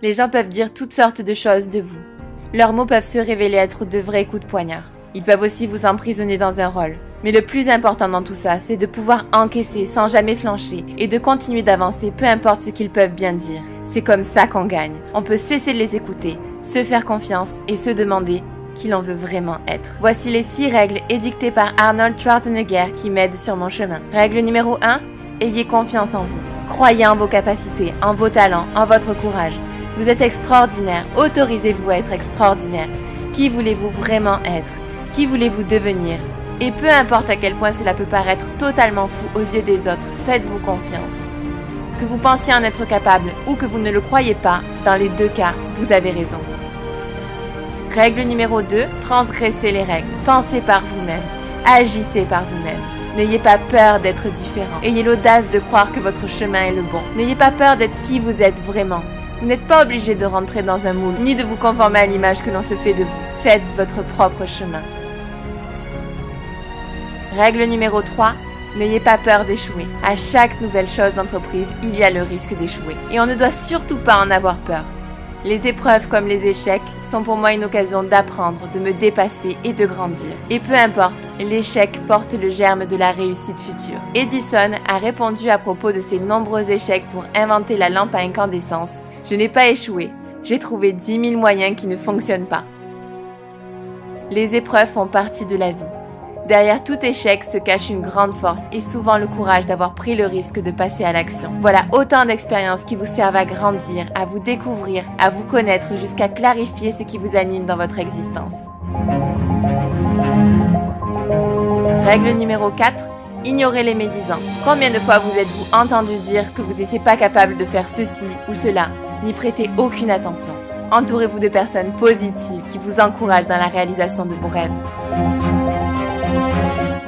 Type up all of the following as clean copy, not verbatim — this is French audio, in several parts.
Les gens peuvent dire toutes sortes de choses de vous. Leurs mots peuvent se révéler être de vrais coups de poignard. Ils peuvent aussi vous emprisonner dans un rôle. Mais le plus important dans tout ça, c'est de pouvoir encaisser sans jamais flancher et de continuer d'avancer peu importe ce qu'ils peuvent bien dire. C'est comme ça qu'on gagne. On peut cesser de les écouter, se faire confiance et se demander qui l'on veut vraiment être. Voici les 6 règles édictées par Arnold Schwarzenegger qui m'aident sur mon chemin. Règle numéro 1, ayez confiance en vous. Croyez en vos capacités, en vos talents, en votre courage. Vous êtes extraordinaire, autorisez-vous à être extraordinaire. Qui voulez-vous vraiment être? Qui voulez-vous devenir? Et peu importe à quel point cela peut paraître totalement fou aux yeux des autres, faites-vous confiance. Que vous pensiez en être capable ou que vous ne le croyez pas, dans les 2 cas, vous avez raison. Règle numéro 2, transgressez les règles. Pensez par vous-même. Agissez par vous-même. N'ayez pas peur d'être différent. Ayez l'audace de croire que votre chemin est le bon. N'ayez pas peur d'être qui vous êtes vraiment. Vous n'êtes pas obligé de rentrer dans un moule, ni de vous conformer à l'image que l'on se fait de vous. Faites votre propre chemin. Règle numéro 3, n'ayez pas peur d'échouer. À chaque nouvelle chose d'entreprise, il y a le risque d'échouer. Et on ne doit surtout pas en avoir peur. Les épreuves comme les échecs sont pour moi une occasion d'apprendre, de me dépasser et de grandir. Et peu importe, l'échec porte le germe de la réussite future. Edison a répondu à propos de ses nombreux échecs pour inventer la lampe à incandescence. Je n'ai pas échoué, j'ai trouvé 10 000 moyens qui ne fonctionnent pas. Les épreuves font partie de la vie. Derrière tout échec se cache une grande force et souvent le courage d'avoir pris le risque de passer à l'action. Voilà autant d'expériences qui vous servent à grandir, à vous découvrir, à vous connaître jusqu'à clarifier ce qui vous anime dans votre existence. Règle numéro 4, ignorez les médisants. Combien de fois vous êtes-vous entendu dire que vous n'étiez pas capable de faire ceci ou cela, n'y prêtez aucune attention. Entourez-vous de personnes positives qui vous encouragent dans la réalisation de vos rêves.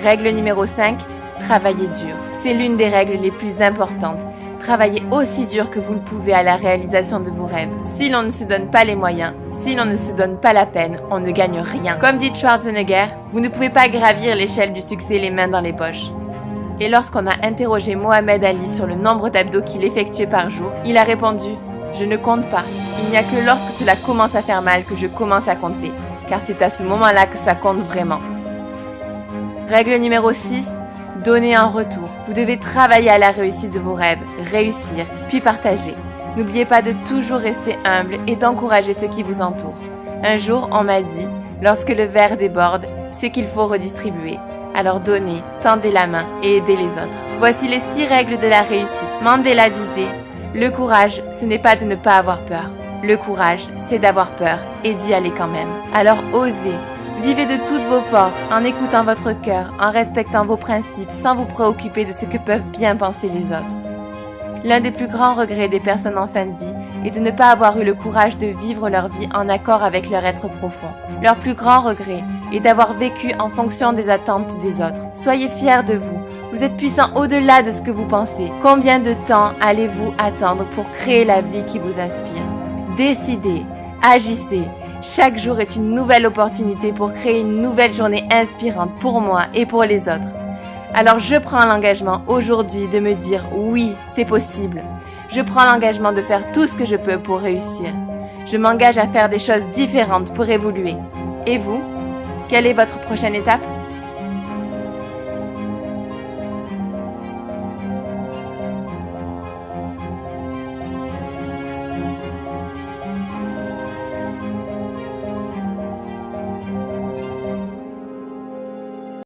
Règle numéro 5, travaillez dur. C'est l'une des règles les plus importantes. Travaillez aussi dur que vous le pouvez à la réalisation de vos rêves. Si l'on ne se donne pas les moyens, si l'on ne se donne pas la peine, on ne gagne rien. Comme dit Schwarzenegger, vous ne pouvez pas gravir l'échelle du succès les mains dans les poches. Et lorsqu'on a interrogé Mohamed Ali sur le nombre d'abdos qu'il effectuait par jour, il a répondu « Je ne compte pas. Il n'y a que lorsque cela commence à faire mal que je commence à compter, car c'est à ce moment-là que ça compte vraiment. » Règle numéro 6, donnez en retour. Vous devez travailler à la réussite de vos rêves, réussir, puis partager. N'oubliez pas de toujours rester humble et d'encourager ceux qui vous entourent. Un jour, on m'a dit, lorsque le verre déborde, c'est qu'il faut redistribuer. Alors donnez, tendez la main et aidez les autres. Voici les 6 règles de la réussite. Mandela disait, le courage, ce n'est pas de ne pas avoir peur. Le courage, c'est d'avoir peur et d'y aller quand même. Alors osez. Vivez de toutes vos forces en écoutant votre cœur, en respectant vos principes sans vous préoccuper de ce que peuvent bien penser les autres. L'un des plus grands regrets des personnes en fin de vie est de ne pas avoir eu le courage de vivre leur vie en accord avec leur être profond. Leur plus grand regret est d'avoir vécu en fonction des attentes des autres. Soyez fiers de vous. Vous êtes puissant au-delà de ce que vous pensez. Combien de temps allez-vous attendre pour créer la vie qui vous inspire? Décidez, agissez. Chaque jour est une nouvelle opportunité pour créer une nouvelle journée inspirante pour moi et pour les autres. Alors je prends l'engagement aujourd'hui de me dire oui, c'est possible. Je prends l'engagement de faire tout ce que je peux pour réussir. Je m'engage à faire des choses différentes pour évoluer. Et vous, quelle est votre prochaine étape ?